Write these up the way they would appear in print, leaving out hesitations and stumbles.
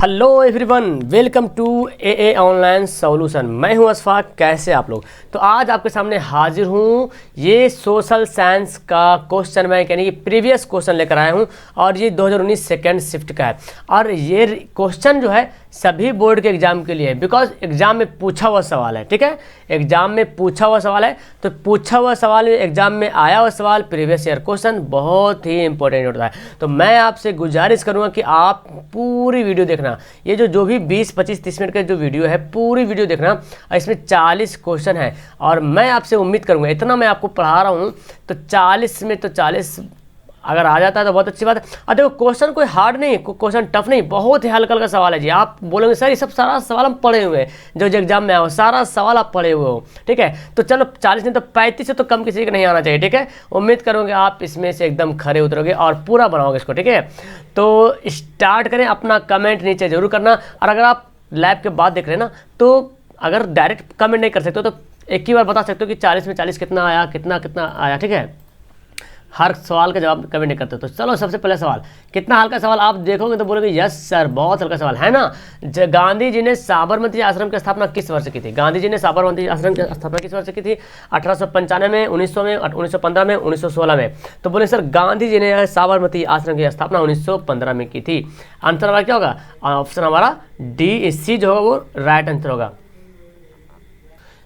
Hello everyone, welcome to a online solution. मैं हूं अशफाक। कैसे आप लोग? तो आज आपके सामने हाजिर हूं। ये सोशल साइंस का क्वेश्चन बैंक यानी कि प्रीवियस क्वेश्चन लेकर आया हूं और ये 2019 सेकेंड शिफ्ट का है। और ये क्वेश्चन जो है सभी बोर्ड के एग्जाम के लिए है, बिकॉज एग्जाम में पूछा हुआ सवाल है। ठीक है, एग्जाम में पूछा हुआ सवाल है, तो पूछा हुआ सवाल एग्जाम में आया हुआ सवाल प्रीवियस ईयर क्वेश्चन बहुत ही इंपॉर्टेंट होता है। तो मैं आपसे गुजारिश करूंगा कि आप पूरी वीडियो देखना। ये जो भी 20, 25, 30 मिनट का जो वीडियो है पूरी वीडियो देखना। इसमें 40 क्वेश्चन है और मैं आपसे उम्मीद करूंगा, इतना मैं आपको पढ़ा रहा हूँ तो 40 में तो 40 अगर आ जाता है तो बहुत अच्छी बात है। और देखो, क्वेश्चन कोई हार्ड नहीं, क्वेश्चन टफ नहीं, बहुत ही हल्का हल्का सवाल है जी। आप बोलोगे सर ये सब सारा सवाल हम पढ़े हुए हैं, जो एग्जाम में आया हो सारा सवाल आप पढ़े हुए हो। ठीक है, तो चलो 40 नहीं तो 35 से तो कम किसी को नहीं आना चाहिए। ठीक है, उम्मीद करूँगा आप इसमें से एकदम खरे उतरोगे और पूरा बनाओगे इसको। ठीक है, तो स्टार्ट करें। अपना कमेंट नीचे जरूर करना। और अगर आप लाइव के बाद देख रहे हैं ना, तो अगर डायरेक्ट कमेंट नहीं कर सकते तो एक ही बार बता सकते हो कि 40 में 40 कितना आया, कितना आया। ठीक है, हर सवाल का जवाब कमेंट नहीं करते। तो चलो सबसे पहले सवाल, कितना हल्का सवाल आप देखोगे तो बोलोगे यस सर बहुत हल्का सवाल है ना। गांधी जी ने साबरमती आश्रम की स्थापना किस वर्ष की थी? गांधी जी ने साबरमती आश्रम की स्थापना किस वर्ष की थी? 1895 में, 1900 में, 1915 में, 1916 में। तो बोले सर गांधी जी ने साबरमती आश्रम की स्थापना 1915 में की थी। आंसर हमारा क्या होगा? ऑप्शन हमारा डी, सी जो होगा वो राइट आंसर होगा।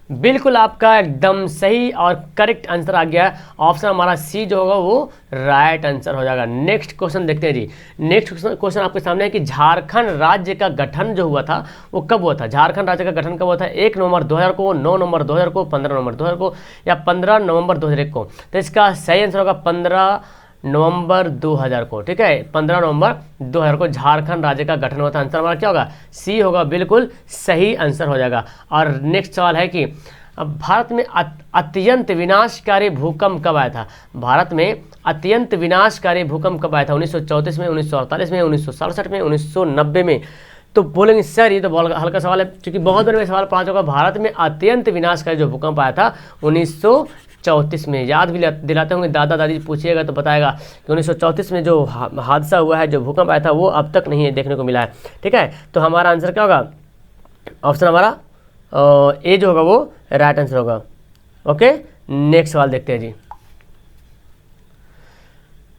बिल्कुल आपका एकदम सही और करेक्ट आंसर आ गया। ऑप्शन हमारा सी जो होगा वो राइट आंसर हो जाएगा। नेक्स्ट क्वेश्चन देखते हैं जी। नेक्स्ट क्वेश्चन आपके सामने है कि झारखंड राज्य का गठन जो हुआ था वो कब हुआ था? झारखंड राज्य का गठन कब हुआ था? 1 नवंबर 2000 को, 9 नवंबर 2000 को, 15 नवंबर 2000 को या 15 नवंबर 2001 को? तो इसका सही आंसर होगा 15 नवंबर 2000 को। ठीक है, 15 नवंबर 2000 को झारखंड राज्य का गठन हुआ था। आंसर हमारा क्या होगा? सी होगा, बिल्कुल सही आंसर हो जाएगा। और नेक्स्ट सवाल है कि भारत में अत्यंत विनाशकारी भूकंप कब आया था? भारत में अत्यंत विनाशकारी भूकंप कब आया था? 1934 में, 1948 में, 1967 में, 1990 में? तो बोलेंगे सर ये तो बहुत हल्का सवाल है, क्योंकि बहुत बार मैं सवाल पढ़ा चुका। भारत में अत्यंत विनाशकारी जो भूकंप आया था 1934 में। याद भी दिलाते होंगे, दादा दादी पूछिएगा तो बताएगा कि 1934 में जो हादसा हुआ है, जो भूकंप आया था वो अब तक नहीं देखने को मिला है। ठीक है, तो हमारा आंसर क्या होगा? ऑप्शन हमारा ए जो होगा वो राइट आंसर होगा। ओके, नेक्स्ट सवाल देखते हैं जी।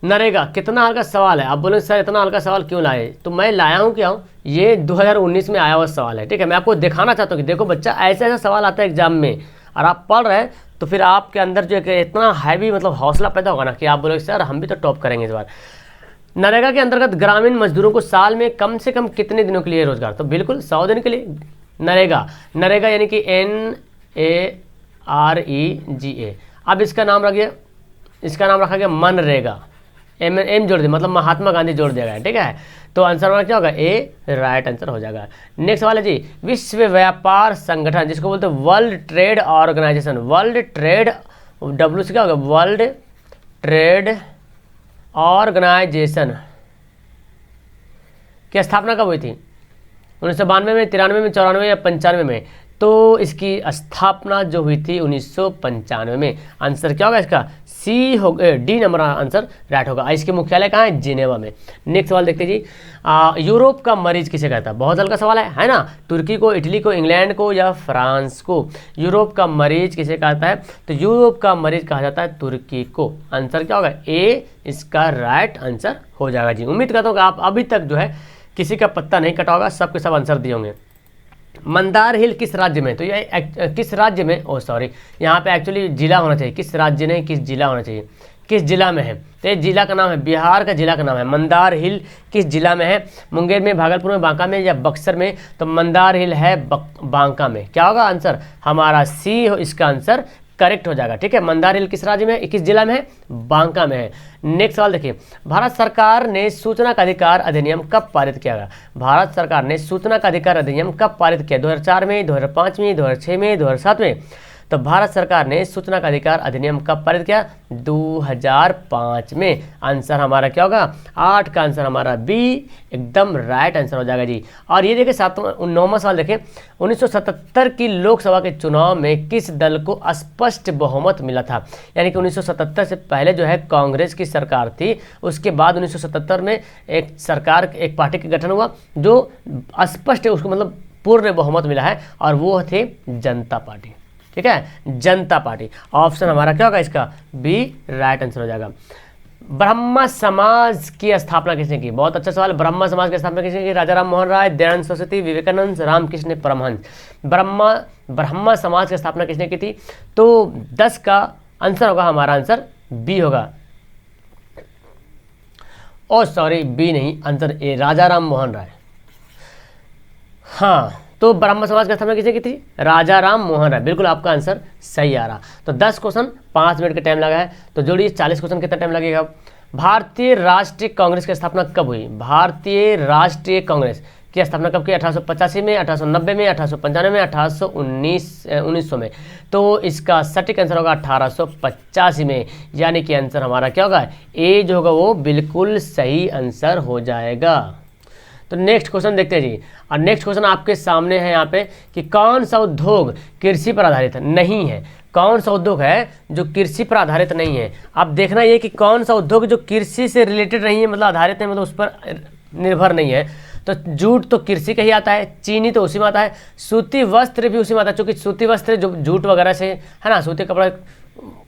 नरेगा कितना हल्का सवाल है। आप बोले सर इतना हल्का सवाल क्यों लाए? तो मैं लाया हूँ क्या हूँ, ये 2019 में आया हुआ सवाल है। ठीक है, मैं आपको दिखाना चाहता हूँ कि देखो बच्चा, ऐसा ऐसा सवाल आता है एग्जाम में और आप पढ़ रहे हैं तो फिर आपके अंदर जो है इतना हैवी मतलब हौसला पैदा होगा ना कि आप बोलोगे सर हम भी तो टॉप करेंगे इस बार। नरेगा के अंतर्गत ग्रामीण मजदूरों को साल में कम से कम कितने दिनों के लिए रोजगार? तो बिल्कुल 100 दिन के लिए। नरेगा यानी कि NAREGA। अब इसका नाम रखा गया मनरेगा। एम जोड़ दिया, मतलब महात्मा गांधी जोड़ दिया गया। ठीक है, तो आंसर हमारा क्या होगा? ए राइट आंसर हो जाएगा। नेक्स्ट सवाल है जी, विश्व व्यापार संगठन जिसको बोलते हैं world trade organisation, world trade W से क्या होगा? वर्ल्ड ट्रेड ऑर्गेनाइजेशन की स्थापना कब हुई थी? 1992 में, 93 में, 94 या 95 में? तो इसकी स्थापना जो हुई थी 1995 में। आंसर क्या होगा इसका? सी हो, डी नंबर आंसर राइट होगा। इसके मुख्यालय कहाँ है? जिनेवा में। नेक्स्ट सवाल देखते जी। यूरोप का मरीज किसे कहता है? बहुत हल्का सवाल है ना। तुर्की को, इटली को, इंग्लैंड को या फ्रांस को? यूरोप का मरीज किसे कहता है? तो यूरोप का मरीज कहा जाता है तुर्की को। आंसर क्या होगा? ए इसका राइट आंसर हो जाएगा जी। उम्मीद करता हूँ कि आप अभी तक जो है किसी का पत्ता नहीं कटा होगा, सबके सब आंसर दिए होंगे। मंदार हिल किस राज्य में? तो ये किस राज्य में, ओ सॉरी, यहाँ पे एक्चुअली जिला होना चाहिए। किस राज्य नहीं, किस जिला होना चाहिए। किस जिला में है? तो ये जिला का नाम है, बिहार का जिला का नाम है। मंदार हिल किस जिला में है? मुंगेर में, भागलपुर में, बांका में या बक्सर में? तो मंदार हिल है बांका में। क्या होगा आंसर? हमारा सी हो इसका आंसर करेक्ट हो जाएगा। ठीक है, मंदार हिल किस राज्य में, किस जिला में है? बांका में है। नेक्स्ट सवाल देखिए, भारत सरकार ने सूचना का अधिकार अधिनियम कब पारित किया गया? भारत सरकार ने सूचना का अधिकार अधिनियम कब पारित किया? 2004 में, 2005 में, 2006 में, 2007 में? तो भारत सरकार ने सूचना का अधिकार अधिनियम कब पारित किया? 2005 में। आंसर हमारा क्या होगा? 8 का आंसर हमारा बी एकदम राइट आंसर हो जाएगा जी। और ये देखिए 9वां सवाल देखें, 1977 की लोकसभा के चुनाव में किस दल को स्पष्ट बहुमत मिला था? यानी कि 1977 से पहले जो है कांग्रेस की सरकार थी, उसके बाद 1977 में एक सरकार, एक पार्टी का गठन हुआ जो स्पष्ट है, उसको मतलब पूर्ण बहुमत मिला है, और वो थे जनता पार्टी। ठीक है, जनता पार्टी। ऑप्शन हमारा क्या होगा इसका? बी राइट आंसर हो जाएगा। ब्रह्मा समाज की स्थापना किसने की? बहुत अच्छा सवाल। ब्रह्मा समाज की स्थापना किसने की? राजा राम मोहन राय, दयानंद सरस्वती, विवेकानंद, रामकृष्ण परमहंस। ब्रह्मा समाज की स्थापना किसने की थी? तो 10 का आंसर होगा हमारा, आंसर बी होगा। ओ सॉरी, बी नहीं, आंसर ए, राजा राम मोहन राय। हाँ, तो ब्रह्म समाज की स्थापना किसने की थी? राजा राम मोहन राय। बिल्कुल आपका आंसर सही आ रहा। तो 10 क्वेश्चन 5 मिनट का टाइम लगा है, तो जोड़िए 40 क्वेश्चन कितना टाइम लगेगा? भारतीय राष्ट्रीय कांग्रेस की स्थापना कब हुई? भारतीय राष्ट्रीय कांग्रेस की स्थापना कब की? 1885 में, 1890 में, 1895 में, 1900 में। तो इसका सटीक आंसर होगा 1885 में, यानी कि आंसर हमारा क्या होगा? ए जो होगा वो बिल्कुल सही आंसर हो जाएगा। तो नेक्स्ट क्वेश्चन देखते हैं जी। और नेक्स्ट क्वेश्चन आपके सामने है यहाँ पे कि कौन सा उद्योग कृषि पर आधारित नहीं है? कौन सा उद्योग है जो कृषि पर आधारित नहीं है? अब देखना ये कि कौन सा उद्योग जो कृषि से रिलेटेड नहीं है, मतलब आधारित है, मतलब उस पर निर्भर नहीं है। तो जूट तो कृषि का ही आता है, चीनी तो उसी में आता है, सूती वस्त्र भी उसी में आता है, चूँकि सूती वस्त्र जो जूट वगैरह से है ना, सूती कपड़ा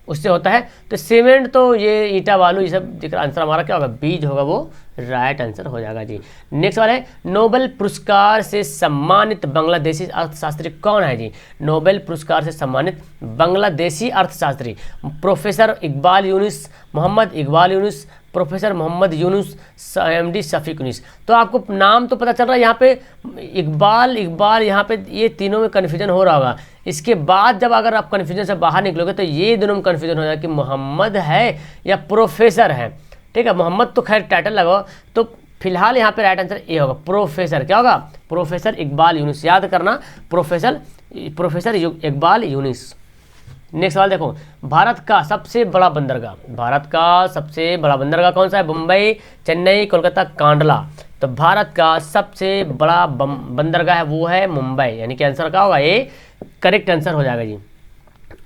उससे होता है। तो सीमेंट तो ये ईटा बालू ये सब, जिसका आंसर हमारा क्या होगा? बीज होगा वो राइट आंसर हो जाएगा जी। नेक्स्ट सवाल है, नोबेल पुरस्कार से सम्मानित बांग्लादेशी अर्थशास्त्री कौन है जी? नोबेल पुरस्कार से सम्मानित बांग्लादेशी अर्थशास्त्री professor Iqbal Yunus, Mohammad Iqbal Yunus, professor Mohammad Yunus, MD Shafiq Yunus. तो आपको नाम तो पता चल रहा है यहाँ पे इकबाल यहाँ पे, ये तीनों में कन्फ्यूजन हो रहा होगा। इसके बाद जब अगर आप कन्फ्यूजन से बाहर निकलोगे तो ये दोनों में कन्फ्यूजन हो जाएगा कि मोहम्मद है या प्रोफेसर है। ठीक है, मोहम्मद तो खैर टाइटल लगाओ, तो फिलहाल यहाँ पे राइट आंसर ए होगा, प्रोफेसर। क्या होगा? प्रोफेसर इकबाल यूनुस, याद करना, प्रोफेसर इकबाल यूनुस। नेक्स्ट सवाल देखो, भारत का सबसे बड़ा बंदरगाह, भारत का सबसे बड़ा बंदरगाह कौन सा है? मुंबई, चेन्नई, कोलकाता, कांडला। तो भारत का सबसे बड़ा बंदरगाह है वो है मुंबई, यानी कि आंसर क्या होगा? ये करेक्ट आंसर हो जाएगा जी।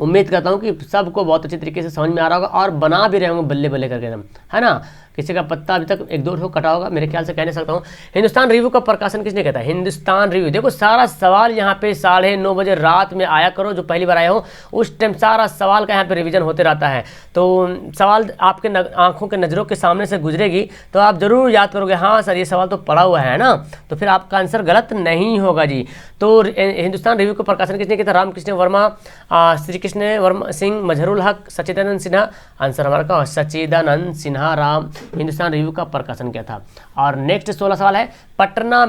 उम्मीद करता हूँ कि सबको बहुत अच्छी तरीके से समझ में आ रहा होगा और बना भी रहे होंगे बल्ले बल्ले करके एकदम, है ना। किसी का पत्ता अभी तक 1-2 ठो कटा होगा मेरे ख्याल से, कह नहीं सकता हूँ। हिंदुस्तान रिव्यू का प्रकाशन किसने कहता है? हिंदुस्तान रिव्यू। देखो सारा सवाल यहाँ पे 9:30 बजे रात में आया करो, जो पहली बार आए हो उस टाइम सारा सवाल का यहाँ पे रिवीजन होते रहता है। तो सवाल आपके आंखों के नज़रों के सामने से गुजरेगी तो आप जरूर याद करोगे, हाँ सर ये सवाल तो पढ़ा हुआ है ना, तो फिर आपका आंसर गलत नहीं होगा जी। तो हिंदुस्तान रिव्यू का प्रकाशन किसने किया था? रामकृष्ण वर्मा, श्री कृष्ण वर्मा सिंह, मजहरुल हक, सच्चिदानंद सिन्हा। आंसर हमारा का सच्चिदानंद सिन्हा राम हिंदुस्तान रिव्यू का प्रकाशन किया था। और नेक्स्ट 16 सवाल है, पटना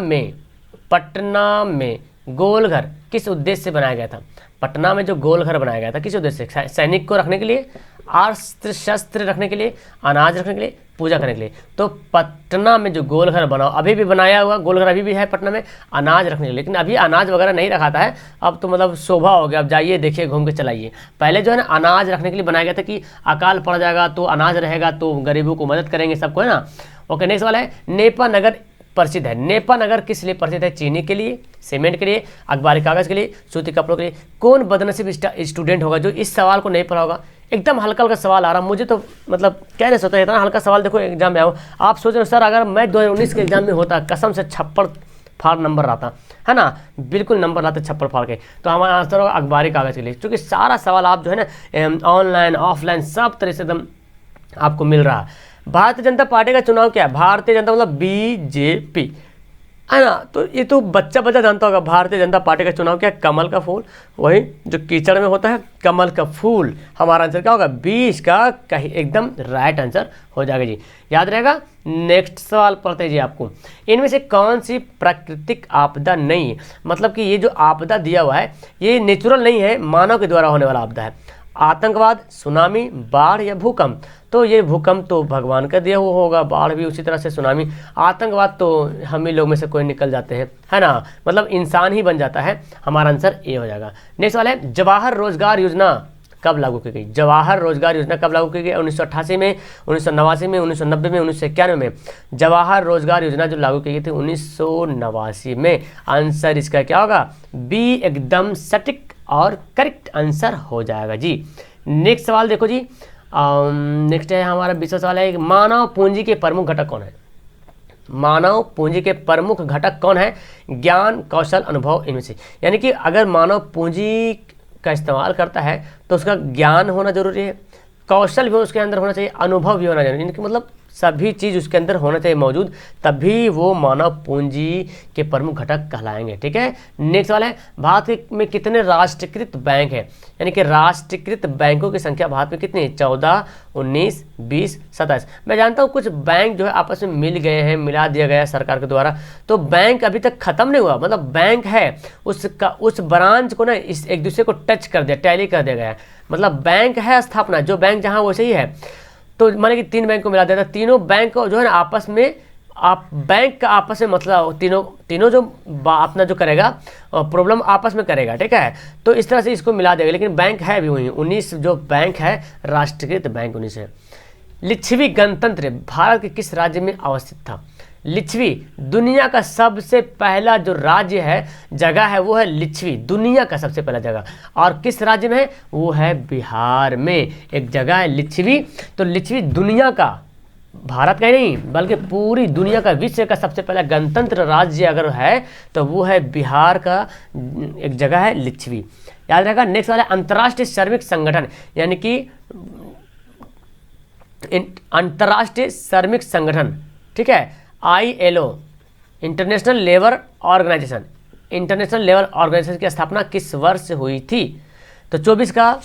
में गोलघर किस उद्देश्य से बनाया गया था? पटना में जो गोलघर बनाया गया था किस उद्देश्य से? सैनिक को रखने के लिए, अस्त्र शस्त्र रखने के लिए, अनाज रखने के लिए, पूजा करने के लिए। तो पटना में जो गोलघर बना, अभी भी बनाया हुआ गोलघर अभी भी है पटना में, अनाज रखने के लिए। लेकिन अभी अनाज वगैरह नहीं रखाता है, अब तो मतलब शोभा हो गया, अब जाइए देखिए घूम के चलाइए। पहले जो है ना अनाज रखने के लिए बनाया गया था कि अकाल पड़ जाएगा तो अनाज रहेगा तो गरीबों को मदद करेंगे सबको, है ना। ओके, नेक्स्ट वाला है, नेपा नगर प्रसिद्ध है। नेपा नगर किस लिए प्रसिद्ध है? चीनी के लिए, सीमेंट के लिए, अखबारी कागज के लिए, सूती कपड़ों के लिए। कौन बदनसीब स्टूडेंट होगा जो इस सवाल को नहीं पढ़ा होगा? एकदम हल्का हल्का सवाल आ रहा, मुझे तो मतलब क्या नहीं सोचा इतना हल्का सवाल देखो एग्जाम में आओ। आप सोच रहे हो सर अगर मैं 2019 के एग्जाम में होता कसम से छप्पड़ फाड़ नंबर आता, है ना, बिल्कुल नंबर लाते छप्पड़ फाड़ के। तो हमारा आंसर होगा अखबारी कागज के लिए, क्योंकि सारा सवाल आप जो है ना ऑनलाइन ऑफलाइन सब तरह से एकदम आपको मिल रहा है। भारतीय जनता पार्टी का चुनाव क्या है? भारतीय जनता मतलब बीजेपी, है ना। तो ये तो बच्चा जानता होगा भारतीय जनता पार्टी का चुनाव क्या है? कमल का फूल, वही जो कीचड़ में होता है कमल का फूल। हमारा आंसर क्या होगा? 20 का कहीं एकदम राइट आंसर हो जाएगा जी, याद रहेगा। नेक्स्ट सवाल पढ़ते जी आपको, इनमें से कौन सी प्राकृतिक आपदा नहीं है? मतलब कि ये जो आपदा दिया हुआ है ये नेचुरल नहीं है, मानव के द्वारा होने वाला आपदा है। आतंकवाद, सुनामी, बाढ़ या भूकंप। तो ये भूकंप तो भगवान का दिया हुआ होगा, बाढ़ भी उसी तरह से, सुनामी, आतंकवाद तो हम ही लोग में से कोई निकल जाते हैं, है ना, मतलब इंसान ही बन जाता है। हमारा आंसर ए हो जाएगा। नेक्स्ट वाला है जवाहर रोजगार योजना कब लागू की गई? जवाहर रोजगार योजना कब लागू की गई? 1988 में, 1989 में, 1990 में, 1991 में। जवाहर रोजगार योजना जो लागू की गई थी 1989 में। आंसर इसका क्या होगा? बी एकदम सटीक और करेक्ट आंसर हो जाएगा जी। नेक्स्ट सवाल देखो जी, नेक्स्ट है हमारा 20वां सवाल है, मानव पूंजी के प्रमुख घटक कौन है? मानव पूंजी के प्रमुख घटक कौन है? ज्ञान, कौशल, अनुभव, इनमें से। यानी कि अगर मानव पूंजी का इस्तेमाल करता है तो उसका ज्ञान होना जरूरी है, कौशल भी उसके अंदर होना चाहिए, अनुभव भी होना जरूरी है, मतलब सभी चीज़ उसके अंदर होना चाहिए मौजूद, तभी वो मानव पूंजी के प्रमुख घटक कहलाएंगे। ठीक है। नेक्स्ट वाला है, भारत में कितने राष्ट्रीयकृत बैंक हैं? यानी कि राष्ट्रीयकृत बैंकों की संख्या भारत में कितनी है? 14, 19, 20, 27। मैं जानता हूँ कुछ बैंक जो है आपस में मिल गए हैं, मिला दिया गया है सरकार के द्वारा, तो बैंक अभी तक खत्म नहीं हुआ, मतलब बैंक है उसका, उस ब्रांच को ना इस एक दूसरे को टच कर दिया, टैली कर दिया गया है, मतलब बैंक है स्थापना, जो बैंक जहाँ वैसे ही है। तो माने कि 3 बैंक को मिला देता, तीनों बैंक जो है ना आपस में, आप बैंक का आपस में मतलब तीनों जो अपना जो करेगा प्रॉब्लम आपस में करेगा। ठीक है। तो इस तरह से इसको मिला देगा, लेकिन बैंक है भी वही 19 जो बैंक है राष्ट्रीयकृत बैंक 19 है। लिच्छवी गणतंत्र भारत के किस राज्य में अवस्थित था? लिच्छवी दुनिया का सबसे पहला जो राज्य है, जगह है, वो है लिच्छवी, दुनिया का सबसे पहला जगह। और किस राज्य में है? वो है बिहार में एक जगह है लिच्छवी। तो लिच्छवी दुनिया का, भारत का ही नहीं बल्कि पूरी दुनिया का, विश्व का सबसे पहला गणतंत्र राज्य अगर है तो वो है बिहार का एक जगह है लिच्छवी, याद रहेगा। नेक्स्ट वाला अंतर्राष्ट्रीय श्रमिक संगठन, यानी कि अंतर्राष्ट्रीय श्रमिक संगठन, ठीक है, ILO, international labour organisation, international labour organisation की स्थापना किस वर्ष से हुई थी? तो 24 का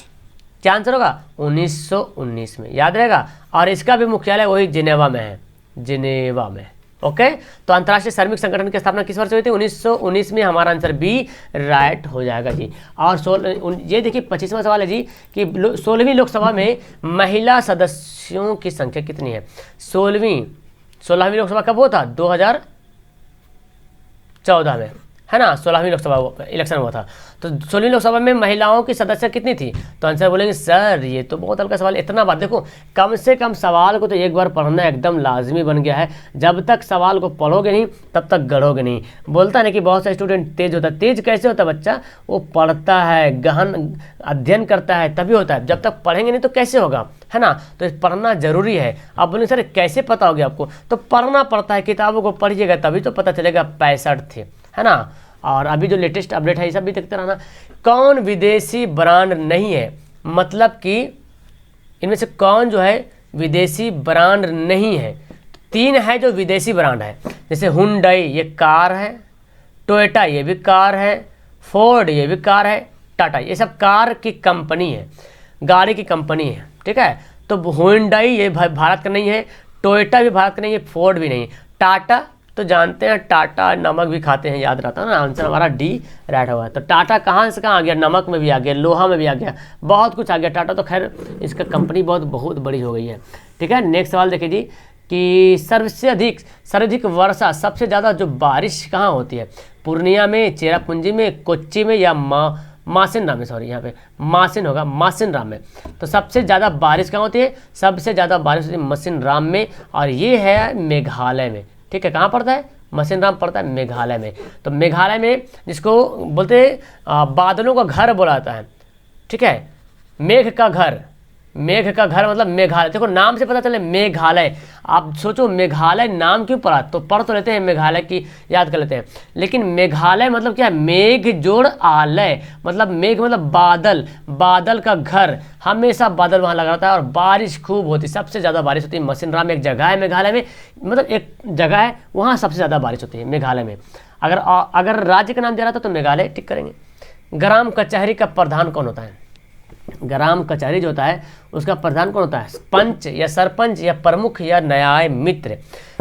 क्या आंसर होगा? 1919 में, याद रहेगा। और इसका भी मुख्यालय वही जिनेवा में है, जिनेवा में। ओके। तो अंतर्राष्ट्रीय श्रमिक संगठन की स्थापना किस वर्ष हुई थी? 1919 में। हमारा आंसर बी राइट हो जाएगा जी। और ये देखिए 25वां सवाल है जी कि 16वीं लोकसभा में महिला सदस्यों की संख्या कितनी है? 16वीं लोकसभा कब हुआ था? 2014 में, है ना, 16वीं लोकसभा इलेक्शन हुआ था। तो 16वीं लोकसभा में महिलाओं की सदस्य कितनी थी? तो आंसर बोलेंगे सर ये तो बहुत हल्का सवाल, इतना बात। देखो कम से कम सवाल को तो एक बार पढ़ना एकदम लाजमी बन गया है, जब तक सवाल को पढ़ोगे नहीं तब तक गढ़ोगे नहीं। बोलता है ना कि बहुत सारे स्टूडेंट तेज होता है, तेज कैसे होता है बच्चा? वो पढ़ता है, गहन अध्ययन करता है, तभी होता है। जब तक पढ़ेंगे नहीं तो कैसे होगा, है ना। तो पढ़ना जरूरी है। आप बोलेंगे सर कैसे पता होगा आपको? तो पढ़ना पड़ता है, किताबों को पढ़िएगा तभी तो पता चलेगा 65 थे, है ना। और अभी जो लेटेस्ट अपडेट है ये सब भी देखते रहना। कौन विदेशी ब्रांड नहीं है? मतलब कि इनमें से कौन जो है विदेशी ब्रांड नहीं है? 3 है जो विदेशी ब्रांड है, जैसे हुंडई ये कार है, टोयोटा ये भी कार है, फोर्ड ये भी कार है, टाटा ये सब कार की कंपनी है, गाड़ी की कंपनी है। ठीक है। तो हुंडई ये भारत का नहीं है, टोयोटा भी भारत का नहीं है, फोर्ड भी नहीं है, टाटा तो जानते हैं, टाटा नमक भी खाते हैं, याद रहता है ना। आंसर हमारा डी राइट हुआ है। तो टाटा कहाँ से कहाँ आ गया? नमक में भी आ गया, लोहा में भी आ गया, बहुत कुछ आ गया। टाटा तो खैर इसका कंपनी बहुत बड़ी हो गई है। ठीक है। नेक्स्ट सवाल देखिए जी कि सर्वाधिक वर्षा, सबसे ज़्यादा जो बारिश कहाँ होती है? पूर्णिया में, चेरापूंजी में, कोच्चि में या मासिनराम में, सॉरी यहाँ पे मासिन होगा, मासिनराम में। तो सबसे ज़्यादा बारिश कहाँ होती है? सबसे ज़्यादा बारिश होती है मासिनराम में, और ये है मेघालय में। ठीक है। कहाँ पड़ता है? मासिनराम पड़ता है मेघालय में। तो मेघालय में जिसको बोलते हैं बादलों का घर बोला जाता है। ठीक है। मेघ का घर मतलब मेघालय। देखो नाम से पता चले मेघालय, आप सोचो मेघालय नाम क्यों पड़ा? तो पढ़ तो लेते हैं मेघालय की, याद कर लेते हैं, लेकिन मेघालय मतलब क्या है? मेघ जोड़ आलय, मतलब मेघ मतलब बादल का घर, हमेशा बादल वहाँ लगा रहता है और बारिश खूब होती है। सबसे ज़्यादा बारिश होती है मासिनराम, एक जगह है मेघालय में, मतलब एक जगह है वहाँ सबसे ज़्यादा बारिश होती है मेघालय में। अगर राज्य का नाम दिया रहा था तो मेघालय टिक करेंगे। ग्राम कचहरी का प्रधान कौन होता है? ग्राम कचहरी जो होता है उसका प्रधान कौन होता है? पंच या सरपंच या प्रमुख या न्याय मित्र।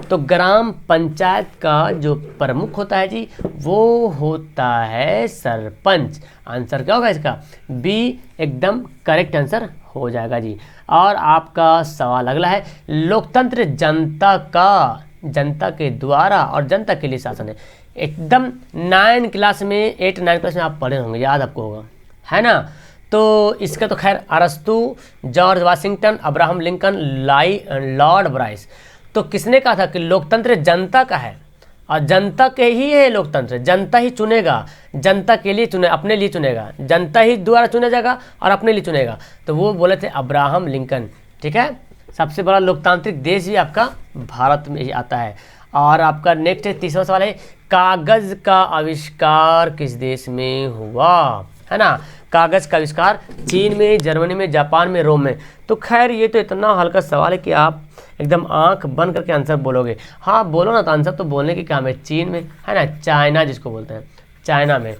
तो ग्राम पंचायत का जो प्रमुख होता है जी वो होता है सरपंच। आंसर क्या होगा इसका? बी एकदम करेक्ट आंसर हो जाएगा जी। और आपका सवाल अगला है, लोकतंत्र जनता के द्वारा और जनता के लिए शासन है। एकदम 8 क्लास में आप पढ़े होंगे, याद आपको होगा, है ना। तो इसका तो खैर अरस्तु, George Washington, Abraham Lincoln, Lord Bryce. तो किसने कहा था कि लोकतंत्र जनता का है और जनता के ही है लोकतंत्र, जनता ही चुनेगा, जनता के लिए चुने, अपने लिए चुनेगा, जनता ही द्वारा चुना जाएगा और अपने लिए चुनेगा। तो वो बोले थे अब्राहम लिंकन, ठीक है। सबसे बड़ा लोकतांत्रिक देश भी आपका भारत में ही आता है। और आपका नेक्स्ट है, तीसरा सवाल है, कागज का आविष्कार किस देश में हुआ, है ना। कागज का आविष्कार चीन में, जर्मनी में, जापान में, रोम में। तो खैर ये तो इतना हल्का सवाल है कि आप एकदम आंख बंद करके आंसर बोलोगे। हाँ बोलो ना, तो आंसर तो बोलने की काम है, चीन में, है ना, चाइना जिसको बोलते हैं, चाइना में।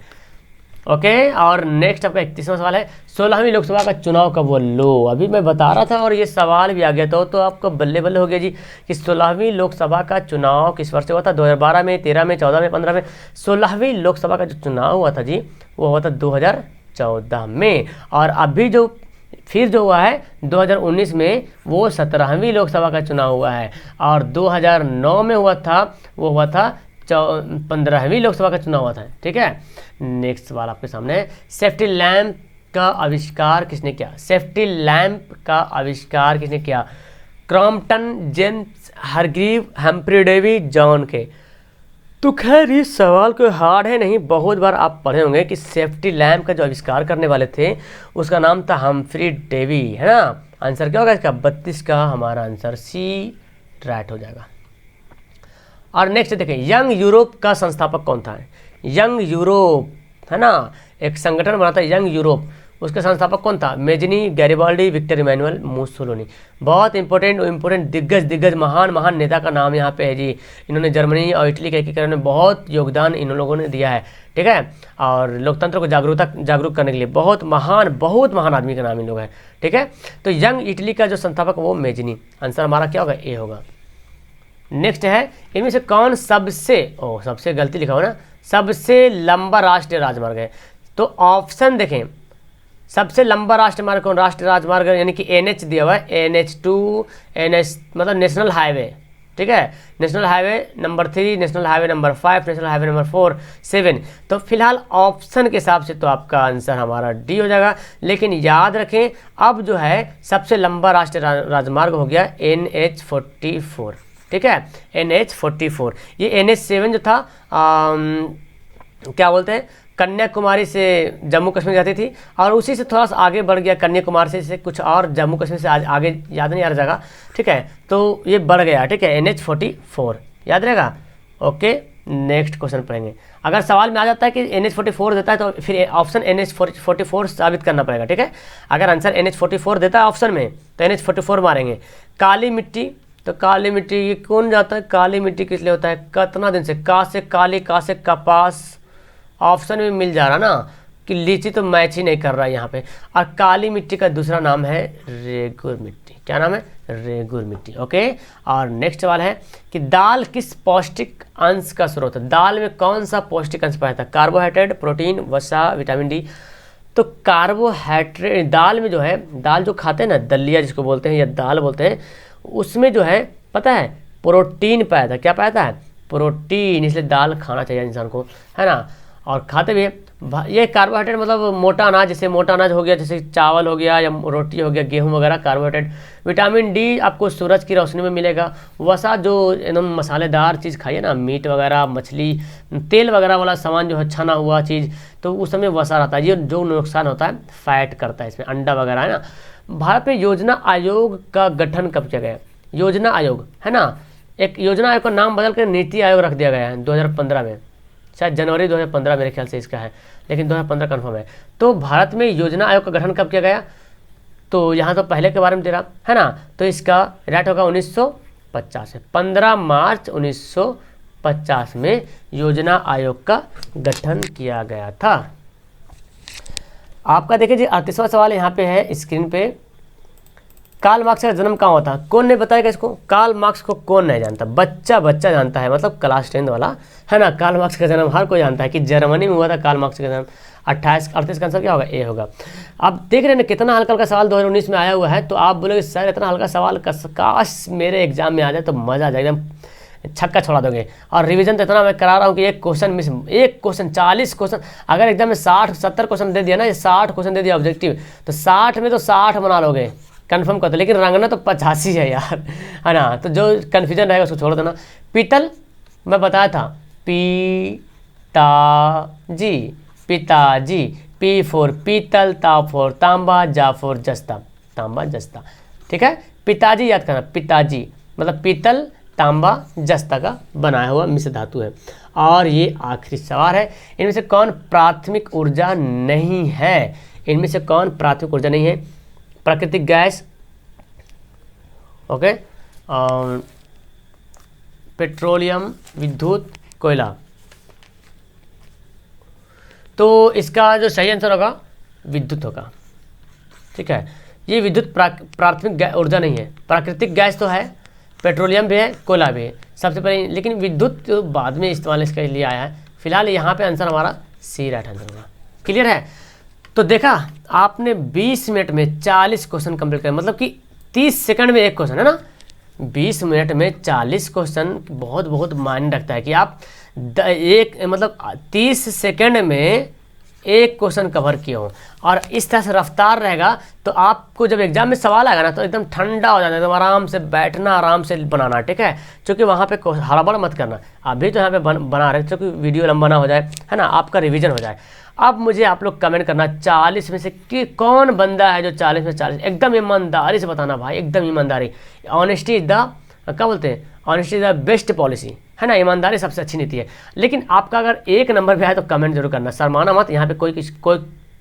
ओके। और नेक्स्ट आपका 31वां सवाल है, 16वीं लोकसभा का चुनाव कब हुआ? लो अभी मैं बता रहा था और ये सवाल भी आ गया था, तो आपको बल्ले बल्ले हो गया जी कि 16वीं लोकसभा का चुनाव किस वर्ष से हुआ था? 2012 में, 13 में, 14 में, 15 में। 16वीं लोकसभा का जो चुनाव हुआ था जी वो हुआ था 2014 में। और अभी जो फिर जो हुआ है 2019 में वो 17वीं लोकसभा का चुनाव हुआ है। और 2009 में हुआ था, वो हुआ था 15वीं लोकसभा का चुनाव हुआ था, ठीक है। नेक्स्ट सवाल आपके सामने है, सेफ्टी लैंप का आविष्कार किसने किया? सेफ्टी लैंप का आविष्कार किसने किया? Crompton, James Hargreaves, Humphry Davy, John Kay. तो खैर इस सवाल को हार्ड है नहीं, बहुत बार आप पढ़े होंगे कि सेफ्टी लैंप का जो आविष्कार करने वाले थे उसका नाम था हम्फ्री डेवी, है ना। आंसर क्या होगा इसका? 32 का हमारा आंसर सी राइट हो जाएगा। और नेक्स्ट देखें, यंग यूरोप का संस्थापक कौन था? यंग यूरोप, है ना, एक संगठन बना था यंग यूरोप, उसके संस्थापक कौन था? Mazzini, Garibaldi, Victor Emmanuel, Mussolini. बहुत इंपॉर्टेंट दिग्गज महान नेता का नाम यहाँ पे है जी। इन्होंने जर्मनी और इटली के एकीकरण में बहुत योगदान इन लोगों ने दिया है, ठीक है। और लोकतंत्र को जागरूक करने के लिए बहुत महान आदमी का नाम इन लोग है, ठीक है। तो यंग इटली का जो संस्थापक वो मेजनी। आंसर हमारा क्या होगा? ए होगा। नेक्स्ट है, इनमें से कौन सबसे गलती लिखा हो ना, सबसे लंबा राष्ट्रीय राजमार्ग है? तो ऑप्शन देखें, सबसे लंबा राष्ट्रीय कौन? राष्ट्रीय राजमार्ग यानी कि NH दिया हुआ है, NH2, NH मतलब नेशनल हाईवे, ठीक है। National highway number 3, national highway number 5, national highway number 4, 7। तो फिलहाल ऑप्शन के हिसाब से तो आपका आंसर हमारा डी हो जाएगा। लेकिन याद रखें अब जो है सबसे लंबा राष्ट्रीय राजमार्ग हो गया NH44, ठीक है, NH44। ये NH7 जो था क्या बोलते हैं, कन्याकुमारी से जम्मू कश्मीर जाती थी और उसी से थोड़ा सा आगे बढ़ गया, कन्याकुमारी से कुछ और जम्मू कश्मीर से आगे याद नहीं आ रहा जगह, ठीक है। तो ये बढ़ गया, ठीक है, NH44 याद रहेगा। ओके, नेक्स्ट क्वेश्चन पढ़ेंगे। अगर सवाल में आ जाता है कि NH44 देता है तो फिर ऑप्शन NH44 साबित करना पड़ेगा, ठीक है। अगर आंसर NH44 देता है ऑप्शन में तो NH44 मारेंगे। काली मिट्टी, तो काली मिट्टी ये कौन जाता है? काली मिट्टी किस लिए होता है? कितना दिन से, का से काली, का से कपास, ऑप्शन में मिल जा रहा ना कि लीची तो मैच ही नहीं कर रहा है यहाँ पे। और काली मिट्टी का दूसरा नाम है रेगुर मिट्टी। क्या नाम है? रेगुर मिट्टी। ओके। और नेक्स्ट सवाल है कि दाल किस पौष्टिक अंश का स्रोत है? दाल में कौन सा पौष्टिक अंश पाया था? कार्बोहाइड्रेट, प्रोटीन, वसा, विटामिन डी। तो कार्बोहाइड्रेट दाल में जो है, दाल जो खाते हैं ना, दलिया जिसको बोलते हैं या दाल बोलते हैं, उसमें जो है पता है प्रोटीन पाया था। क्या पाया था? प्रोटीन। इसलिए दाल खाना चाहिए इंसान को, है ना। और खाते भी ये कार्बोहाइड्रेट मतलब मोटा अनाज, जैसे मोटा अनाज हो गया, जैसे चावल हो गया या रोटी हो गया, गेहूं वगैरह कार्बोहाइड्रेट। विटामिन डी आपको सूरज की रोशनी में मिलेगा। वसा जो एकदम मसालेदार चीज़ खाइए ना, मीट वगैरह, मछली, तेल वगैरह वाला सामान जो है छना हुआ चीज़, तो उस समय वसा रहता है। ये जो नुकसान होता है फैट करता है इसमें, अंडा वगैरह, है ना। भारत में योजना आयोग का गठन कब किया गया? योजना आयोग, है ना, एक योजना आयोग का नाम बदल कर नीति आयोग रख दिया गया है 2015 में, शायद जनवरी 2015 मेरे ख्याल से इसका है, लेकिन 2015 कन्फर्म है। तो भारत में योजना आयोग का गठन कब किया गया? तो यहाँ तो पहले के बारे में दे रहा है ना, तो इसका राइट होगा 1950 है। 15 मार्च 1950 में योजना आयोग का गठन किया गया था। आपका देखिए जी 38वां सवाल यहाँ पे है स्क्रीन पे। कार्ल मार्क्स का जन्म कहाँ होता? कौन नहीं बताएगा इसको? कार्ल मार्क्स को कौन नहीं जानता? बच्चा बच्चा जानता है, मतलब क्लास 10 वाला, है ना। कार्ल मार्क्स का जन्म हर कोई जानता है कि जर्मनी में हुआ था कार्ल मार्क्स का जन्म। 38 का आंसर क्या होगा? ए होगा। अब देख रहे हैं ना कितना हल्का हल्का सवाल 2019 में आया हुआ है। तो आप बोलोगे सर इतना हल्का सवाल काश मेरे एग्जाम में आ जाए तो मज़ा आ जाए, एकदम छक्का छोड़ा दोगे। और रिवीजन तो इतना मैं करा रहा हूँ कि एक क्वेश्चन 40 क्वेश्चन, अगर एग्जाम में 60-70 क्वेश्चन दे दिया ना, ये 60 क्वेश्चन दे दिया ऑब्जेक्टिव, तो 60 में तो 60 बना लोगे, कंफर्म करते। लेकिन रंगना तो 85 है यार, है ना। तो जो कन्फ्यूजन रहेगा उसको छोड़ देना। पीतल मैं बताया था, पिताजी, पी फॉर पीतल, ता फॉर तांबा, जा फॉर जस्ता, तांबा जस्ता, ठीक है। पिताजी याद करना, पिताजी मतलब पीतल, तांबा, जस्ता का बनाया हुआ मिश्र धातु है। और ये आखिरी सवाल है, इनमें से कौन प्राथमिक ऊर्जा नहीं है? इनमें से कौन प्राथमिक ऊर्जा नहीं है? प्राकृतिक गैस, ओके, पेट्रोलियम, विद्युत, कोयला। तो इसका जो सही आंसर होगा विद्युत होगा, ठीक है। ये विद्युत प्राथमिक ऊर्जा नहीं है। प्राकृतिक गैस तो है, पेट्रोलियम भी है, कोयला भी है सबसे पहले, लेकिन विद्युत तो बाद में इस्तेमाल इसके लिए आया है। फिलहाल यहाँ पे आंसर हमारा सी राइट आंसर होगा। क्लियर है? तो देखा आपने 20 मिनट में 40 क्वेश्चन कंप्लीट करे, मतलब कि 30 सेकंड में एक क्वेश्चन, है ना। 20 मिनट में 40 क्वेश्चन बहुत मायने रखता है कि आप मतलब 30 सेकंड में एक क्वेश्चन कवर किए हो। और इस तरह से रफ्तार रहेगा तो आपको जब एग्जाम में सवाल आएगा ना तो एकदम ठंडा हो जाता है, एकदम आराम से बैठना, आराम से बनाना, ठीक है। क्योंकि वहाँ पे हड़बड़ मत करना। अभी तो यहाँ पे बना रहे क्योंकि वीडियो लंबा ना हो जाए, है ना, आपका रिवीजन हो जाए। अब मुझे आप लोग कमेंट करना 40 में से कि कौन बंदा है जो 40 में 40 एकदम ईमानदारी से बताना भाई, एकदम ईमानदारी। ऑनेस्टी इज द, क्या बोलते हैं, honesty is the best policy, है ना। ईमानदारी सबसे अच्छी नीति है। लेकिन आपका अगर 1 नंबर भी आए तो कमेंट जरूर करना, शर्माना मत। यहाँ पे कोई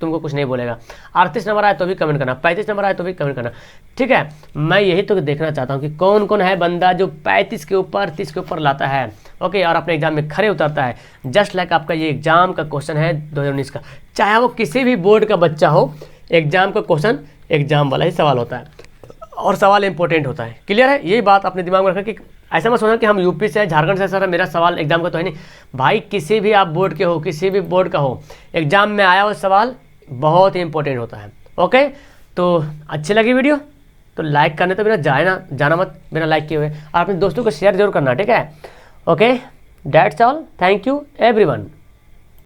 तुमको कुछ नहीं बोलेगा। 38 नंबर आए तो भी कमेंट करना, 35 नंबर आए तो भी कमेंट करना, ठीक है। मैं यही तो देखना चाहता हूँ कि कौन कौन है बंदा जो 35 के ऊपर 30 के ऊपर लाता है, ओके, और अपने एग्जाम में खड़े उतरता है। जस्ट लाइक आपका ये एग्जाम का क्वेश्चन है 2019 का, चाहे वो किसी भी बोर्ड का बच्चा हो, एग्जाम का क्वेश्चन एग्जाम वाला ही सवाल होता है और सवाल इंपॉर्टेंट होता है। क्लियर है? यही बात अपने दिमाग में रखें कि ऐसा मत सोचना कि हम यूपी से, झारखंड से, सर मेरा सवाल एग्जाम का तो है नहीं। भाई किसी भी आप बोर्ड के हो, किसी भी बोर्ड का हो, एग्जाम में आया हुआ सवाल बहुत ही इंपॉर्टेंट होता है, ओके। तो अच्छी लगी वीडियो तो लाइक करने तो बिना जाना मत बिना लाइक किए हुए, और अपने दोस्तों को शेयर जरूर करना, ठीक है। Okay, that's all, thank you everyone.